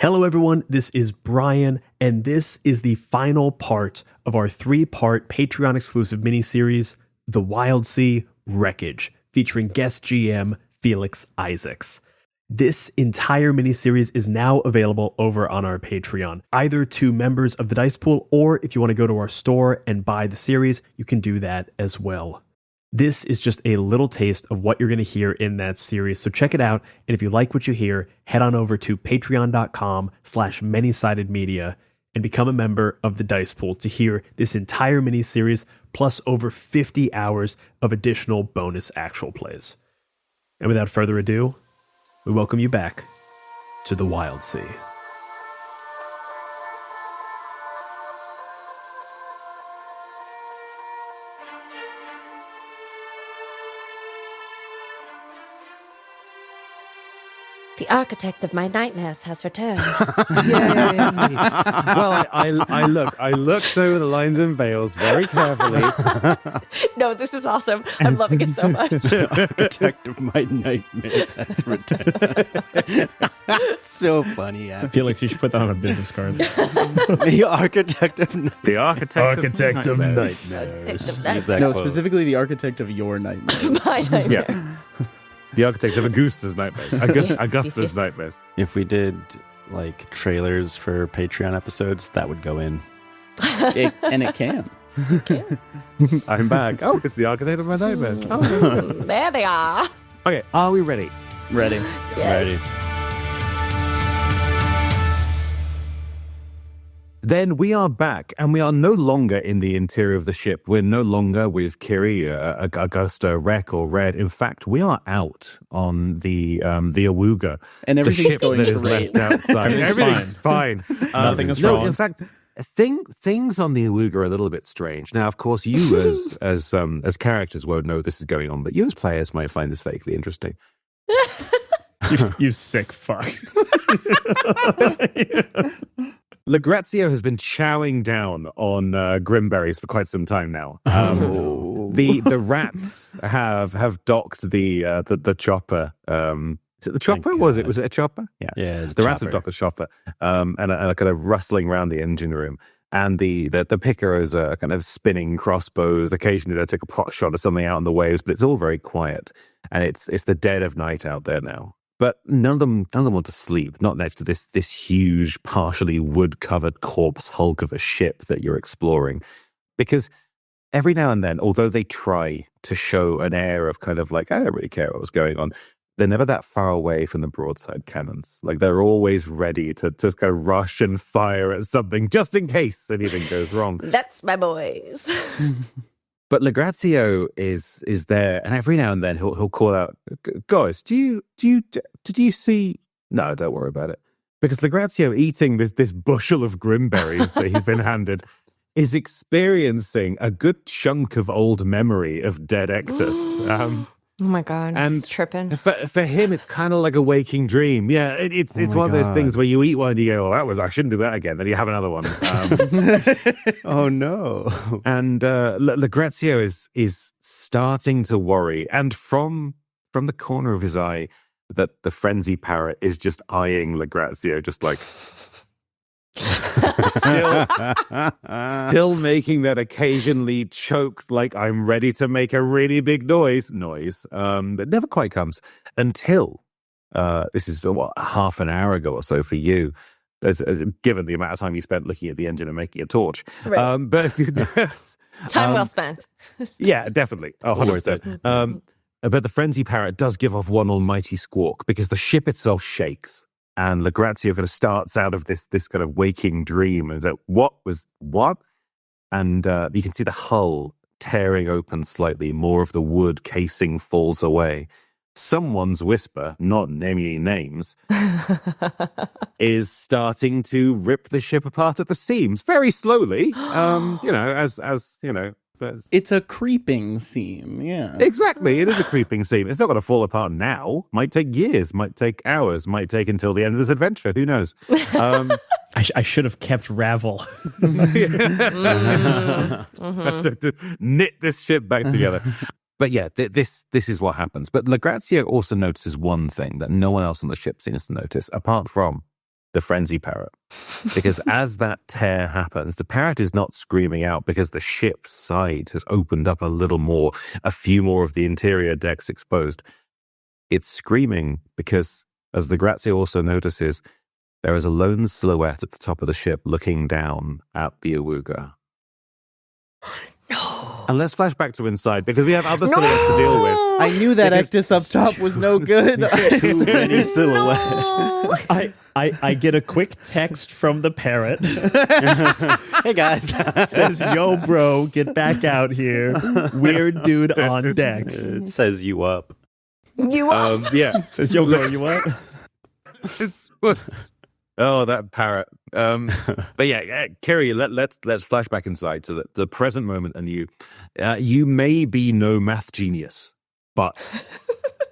Hello everyone, this is Brian, and this is the final part of our 3-part Patreon exclusive miniseries, The Wildsea Wreckage, featuring guest GM Felix Isaacs. This entire miniseries is now available over on our Patreon, either to members of the Dice Pool, or if you want to go to our store and buy the series, you can do that as well. This is just a little taste of what you're going to hear in that series, so check it out, and if you like what you hear, head on over to patreon.com/manysidedmedia and become a member of the Dice Pool to hear this entire miniseries, plus over 50 hours of additional bonus actual plays. And without further ado, we welcome you back to the Wildsea. The architect of my nightmares has returned. Yay. Well, I looked over the lines and veils very carefully. No, this is awesome. I'm loving it so much. The architect of my nightmares has returned. So funny, yeah. Felix, you should put that on a business card. The architect of Architect of nightmares. Use that No, quote. specifically the architect of your nightmares. My nightmares. Yeah. The architect of Augusta's nightmares. Augusta's nightmares. If we did like trailers for Patreon episodes, that would go in. And it can. I'm back. Oh, it's the architect of my nightmares. Oh. There they are. Okay, are we ready? Ready. Yes. Ready. Then we are back, and we are no longer in the interior of the ship. We're no longer with Kiri, Augusta, Rek, or Red. In fact, we are out on the Awuga. And The everything's ship going that is great. left outside. Everything's fine. Nothing is no, wrong. in fact, things on the Awuga are a little bit strange. Now, of course, you as characters won't know this is going on, but you as players might find this vaguely interesting. You sick fuck. Legrazio has been chowing down on grimberries for quite some time now. The rats have docked the chopper. Is it the chopper? Was it a chopper? Yeah, The rats have docked the chopper, and are kind of rustling around the engine room. And the pickerers are kind of spinning crossbows. Occasionally they take a pot shot or something out on the waves, but it's all very quiet. And it's the dead of night out there now. But none of them want to sleep, not next to this huge, partially wood-covered corpse hulk of a ship that you're exploring. Because every now and then, although they try to show an air of kind of like, I don't really care what was going on, they're never that far away from the broadside cannons. Like, they're always ready to just kind of rush and fire at something just in case anything goes wrong. That's my boys. But Legrazio is there, and every now and then he'll call out, "Guys, did you see?" No, don't worry about it, because Legrazio, eating this bushel of grimberries that he's been handed, is experiencing a good chunk of old memory of dead Ectus. Oh my God. And He's tripping. For him, it's kind of like a waking dream. Yeah, it's one of those things where you eat one and you go, "Oh, I shouldn't do that again." Then you have another one. Oh no. And Legrazio is starting to worry, and from the corner of his eye, that the frenzy parrot is just eyeing Legrazio, just like still making that occasionally choked, like I'm ready to make a really big noise, that never quite comes until this is half an hour ago or so for you. Given the amount of time you spent looking at the engine and making a torch. Right. But if you Time well spent. yeah, definitely. 100%. But the frenzy parrot does give off one almighty squawk because the ship itself shakes, and Legrazio kind of starts out of this kind of waking dream. And that what? And you can see the hull tearing open slightly. More of the wood casing falls away. Someone's whisper, not naming any names, is starting to rip the ship apart at the seams very slowly. As you know, It's a creeping seam, yeah. exactly. It is a creeping seam. It's not going to fall apart now. Might take years. Might take hours. Might take until the end of this adventure. Who knows? I should have kept Ravel. To knit this ship back together. But yeah, this is what happens. But Legrazio also notices one thing that no one else on the ship seems to notice, apart from the frenzy parrot. Because as that tear happens, the parrot is not screaming out because the ship's side has opened up a little more, a few more of the interior decks exposed. It's screaming because, as the Grazia also notices, there is a lone silhouette at the top of the ship looking down at the Awuga. No. And let's flash back to inside because we have other silhouettes to deal with. I knew that Ectus up top was no good. Too many silhouettes. I get a quick text from the parrot. Hey guys. Says, yo, bro, get back out here. Weird dude on deck. It says you up. You are. Yeah. Says, yo, bro, you what? Oh, that parrot. But yeah, Kerry, let's flash back inside to the present moment and you. You may be no math genius, but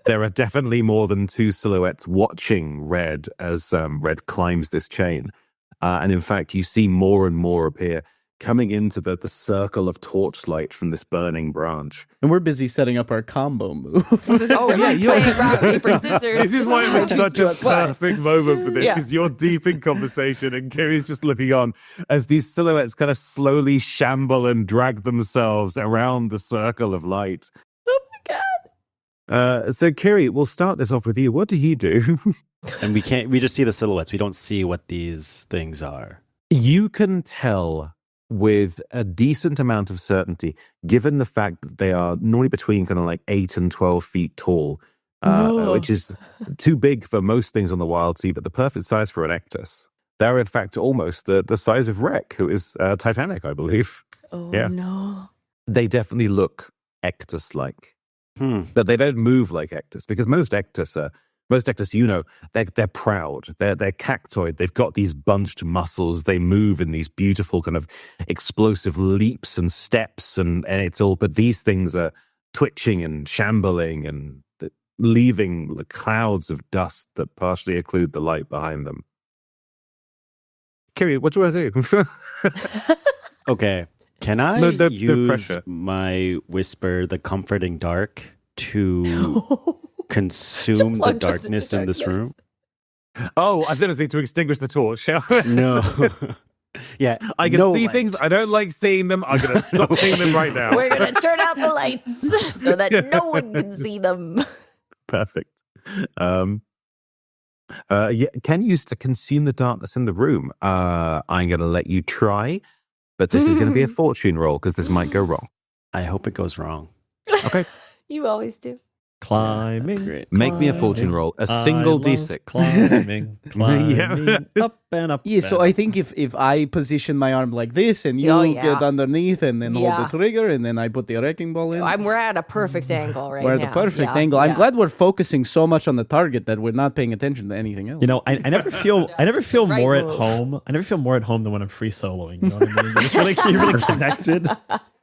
there are definitely more than two silhouettes watching Red as Red climbs this chain. And in fact, you see more and more appear coming into the circle of torchlight from this burning branch. And we're busy setting up our combo move. Oh yeah, you're playing rock paper scissors. This is why it was such a perfect moment for this, Yeah. because you're deep in conversation and Kiri's just looking on as these silhouettes kind of slowly shamble and drag themselves around the circle of light. Oh my god. So Kiri, we'll start this off with you. What do you do? And we just see the silhouettes. We don't see what these things are. You can tell with a decent amount of certainty, given the fact that they are normally between kind of like 8 and 12 feet tall, which is too big for most things on the Wildsea, but the perfect size for an Ectus. They're in fact almost the size of Wreck, who is Titanic, I believe. Oh Yeah. no. They definitely look Ectus-like. But they don't move like Ectus, because most Ectus, they're proud. They're cactoid. They've got these bunched muscles. They move in these beautiful kind of explosive leaps and steps, and it's all. But these things are twitching and shambling and leaving the clouds of dust that partially occlude the light behind them. Kiri, what do I do? Okay. Can I No use pressure. my whisper, the comforting dark, to consume the plunge us into darkness in this darkness. room? Oh, I think I need to extinguish the torch. No. Yeah. I can no see light. things. I don't like seeing them. I'm going to stop seeing them right now. We're gonna turn out the lights so that no one can see them. Perfect. Yeah, can you use to consume the darkness in the room? I'm going to let you try, but this is going to be a fortune roll because this might go wrong. I hope it goes wrong. Okay. You always do. Climbing. Great. Make me a fortune roll. A single I love D6. Climbing, climbing, Yeah. up and up. Yeah, so and I up. think if I position my arm like this and you Oh, yeah. get underneath and then hold Yeah. the trigger and then I put the wrecking ball in. We're at a perfect angle right we're now. at the perfect Yeah, angle. I'm yeah. glad we're focusing so much on the target that we're not paying attention to anything else. You know, I never feel Right more at move. home. I never feel more at home than when I'm free soloing. You know what I mean? You're really connected.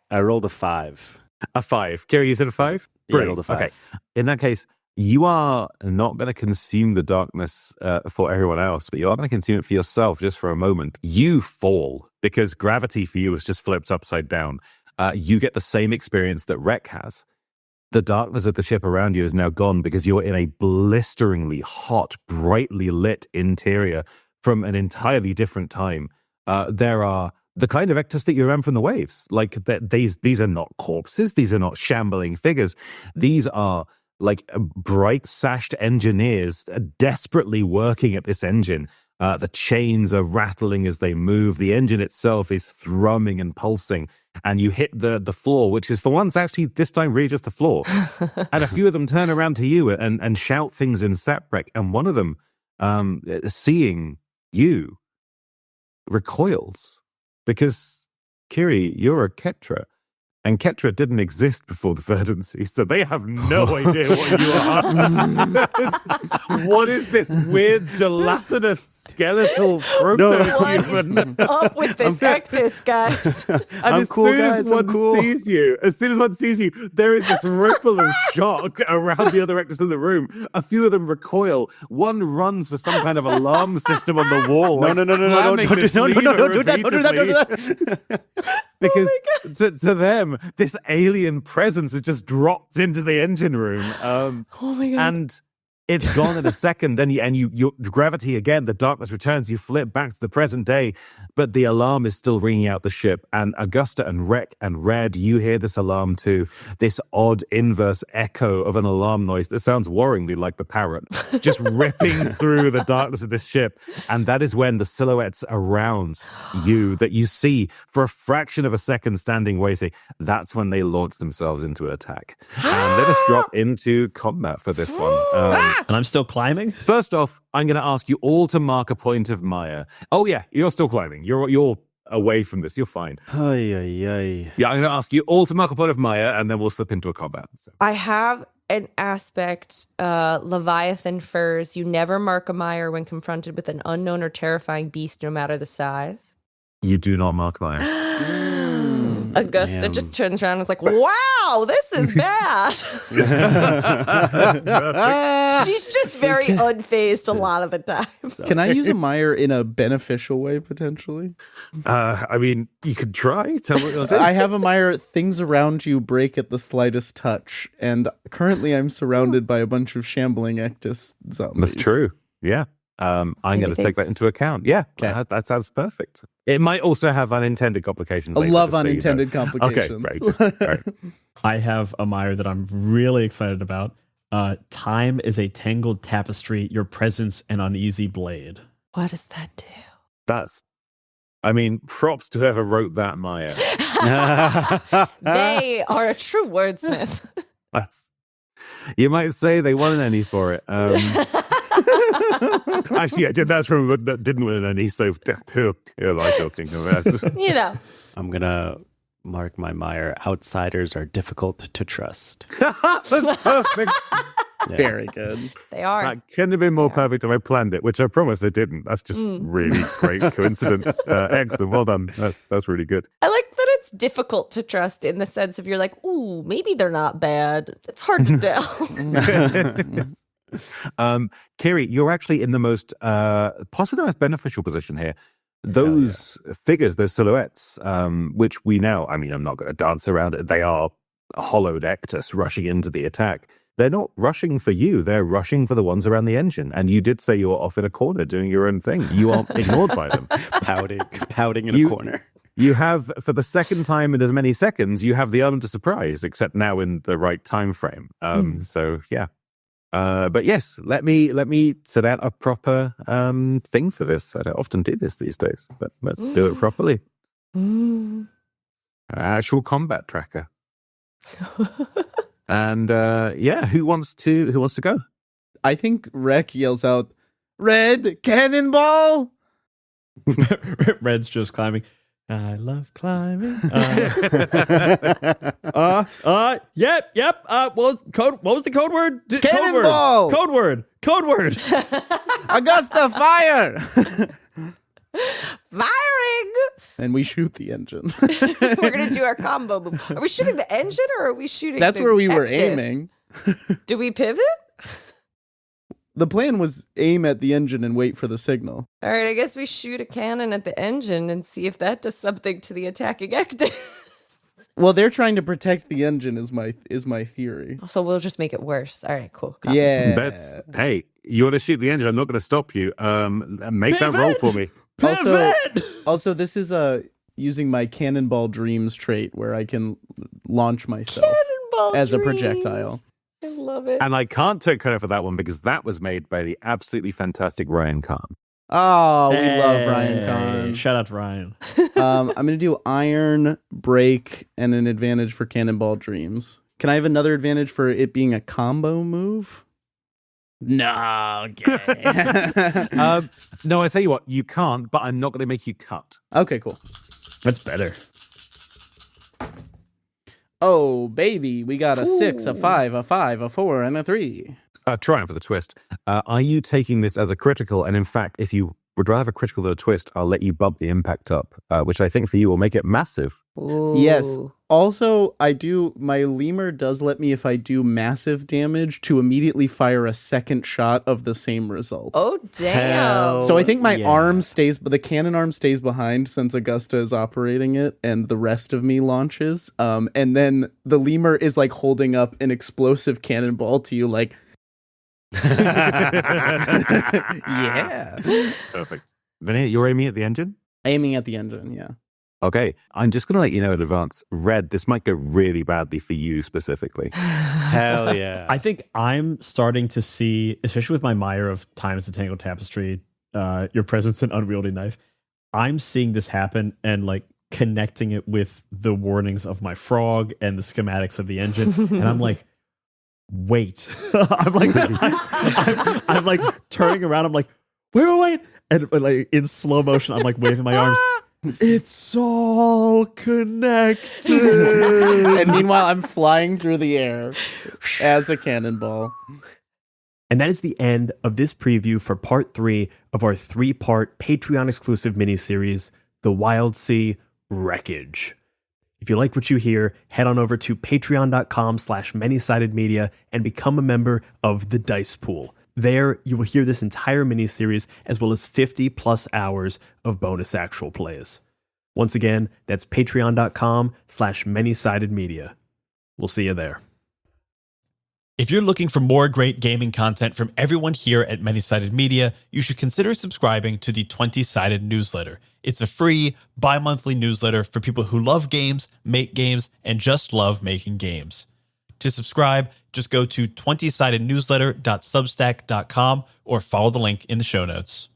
I rolled a 5. A 5. Kiri, you said a 5? Yeah, I rolled a 5. Okay. In that case, you are not going to consume the darkness for everyone else, but you are going to consume it for yourself just for a moment. You fall because gravity for you is just flipped upside down. You get the same experience that Wreck has. The darkness of the ship around you is now gone because you're in a blisteringly hot, brightly lit interior from an entirely different time. There are the kind of Ectus that you remember from the waves. Like these are not corpses. These are not shambling figures. These are like bright-sashed engineers desperately working at this engine. The chains are rattling as they move. The engine itself is thrumming and pulsing. And you hit the floor, which is for once actually this time really just the floor. And a few of them turn around to you and shout things in Saprec. And one of them, seeing you, recoils. Because, Kiri, you're a Ketra. And Ketra didn't exist before the Verdancy, so they have no idea what you are. What is this weird gelatinous skeletal proto-human? What is up with this Ectus, guys? And I'm as cool, soon as guys, I'm one cool. sees you, there is this ripple of shock around the other Ectus in the room. A few of them recoil. One runs for some kind of alarm system on the wall. No, don't do that. Because to them, this alien presence has just dropped into the engine room. Oh my god. And It's gone in a second, and your gravity again, the darkness returns, you flip back to the present day, but the alarm is still ringing out the ship, and Augusta and Wreck and Red, you hear this alarm too, this odd inverse echo of an alarm noise that sounds worryingly like the parrot, just ripping through the darkness of this ship, and that is when the silhouettes around you that you see for a fraction of a second standing waiting, that's when they launch themselves into attack. And let us drop into combat for this one. And I'm still climbing? First off, I'm going to ask you all to mark a point of Maya. Oh yeah, you're still climbing. You're away from this. You're fine. Ay, ay, ay. Yeah, I'm going to ask you all to mark a point of Maya, and then we'll slip into a combat. So. I have an aspect, Leviathan furs. You never mark a mire when confronted with an unknown or terrifying beast, no matter the size. You do not mark Maya. Augusta Damn. just turns around and is like, wow, this is bad. She's just very unfazed a lot of the time. Can I use a mire in a beneficial way, potentially? I mean, you could try. Tell me what you'll do. I have a mire, things around you break at the slightest touch, and currently I'm surrounded by a bunch of shambling Ectus zombies. That's true. Yeah. I'm going to take that into account. Yeah, that sounds perfect. It might also have unintended complications. I later, love just so you know. unintended complications. Okay, great. All right. I have a mire that I'm really excited about. Time is a tangled tapestry, your presence an uneasy blade. What does that do? Props to whoever wrote that, Maya. They are a true wordsmith. You might say they won an Emmy for it. Actually, I did. That's from that didn't win an Emmy. So who am I talking about? You know. I'm going to mark my mire. Outsiders are difficult to trust. That's perfect. Yeah. Very good. They are. That couldn't have been more perfect if I planned it, which I promise I didn't. That's just really great coincidence. Excellent. Well done. That's really good. I like that it's difficult to trust in the sense of you're like, ooh, maybe they're not bad. It's hard to tell. Kiri, you're actually in the most possibly the most beneficial position here. Those figures, those silhouettes, which we now, I'm not going to dance around it. They are hollowed Ectus rushing into the attack. They're not rushing for you. They're rushing for the ones around the engine. And you did say you were off in a corner doing your own thing. You are ignored by them. pouting in a corner. You have, for the second time in as many seconds, you have the element of surprise, except now in the right time frame. So, yeah. But yes, let me set out a proper thing for this. I don't often do this these days, but let's do it properly. An actual combat tracker. And who wants to go? I think Rek yells out, "Red Cannonball!" Red's just climbing. I love climbing. Yep. What was the code word? Cannonball! Code word. Augusta, fire! Firing! And we shoot the engine. We're going to do our combo move. Are we shooting the engine or are we shooting That's the where we were Ectus? aiming. Do we pivot? The plan was aim at the engine and wait for the signal. All right, I guess we shoot a cannon at the engine and see if that does something to the attacking Ectus. Well, they're trying to protect the engine is my theory. So we'll just make it worse. All right, cool. Got it. Yeah. Hey, you want to shoot the engine? I'm not going to stop you. Make that roll for me. Also, this is using my Cannonball Dreams trait where I can launch myself Cannonball as a dreams. projectile. I love it. And I can't take credit for that one because that was made by the absolutely fantastic Ryan Kahn. Oh, we love Ryan Kahn. Shout out to Ryan. I'm going to do Iron, Break, and an advantage for Cannonball Dreams. Can I have another advantage for it being a combo move? No, okay. No, I tell you what, you can't, but I'm not going to make you cut. Okay, cool. That's better. Oh, baby, we got a 6, a 5, a 5, a 4, and a 3. Trying for the twist. Are you taking this as a critical? And in fact, if you would rather have a critical than a twist, I'll let you bump the impact up, which I think for you will make it massive. Ooh. Yes. Also, my lemur does let me, if I do massive damage, to immediately fire a second shot of the same result. Oh, damn. So I think my arm stays, but the cannon arm stays behind since Augusta is operating it, and the rest of me launches. And then the lemur is like holding up an explosive cannonball to you, like, Yeah. Perfect. Then you're aiming at the engine? Aiming at the engine, yeah. Okay, I'm just going to let you know in advance, Red, this might go really badly for you specifically. Hell yeah. I think I'm starting to see, especially with my mire of Time is the Tangled Tapestry, your presence an unwieldy knife. I'm seeing this happen and like connecting it with the warnings of my frog and the schematics of the engine. And I'm like, wait. I'm like turning around. I'm like, wait. And like in slow motion, I'm like waving my arms. It's all connected. And meanwhile, I'm flying through the air as a cannonball. And that is the end of this preview for part 3 of our 3-part Patreon-exclusive miniseries, The Wildsea Wreckage. If you like what you hear, head on over to patreon.com/many-sided-media and become a member of the Dice Pool. There, you will hear this entire miniseries as well as 50+ hours of bonus actual plays. Once again, that's patreon.com/many-sided-media. We'll see you there. If you're looking for more great gaming content from everyone here at Many-Sided Media, you should consider subscribing to the 20-Sided newsletter. It's a free, bi-monthly newsletter for people who love games, make games, and just love making games. To subscribe, just go to 20sidednewsletter.substack.com or follow the link in the show notes.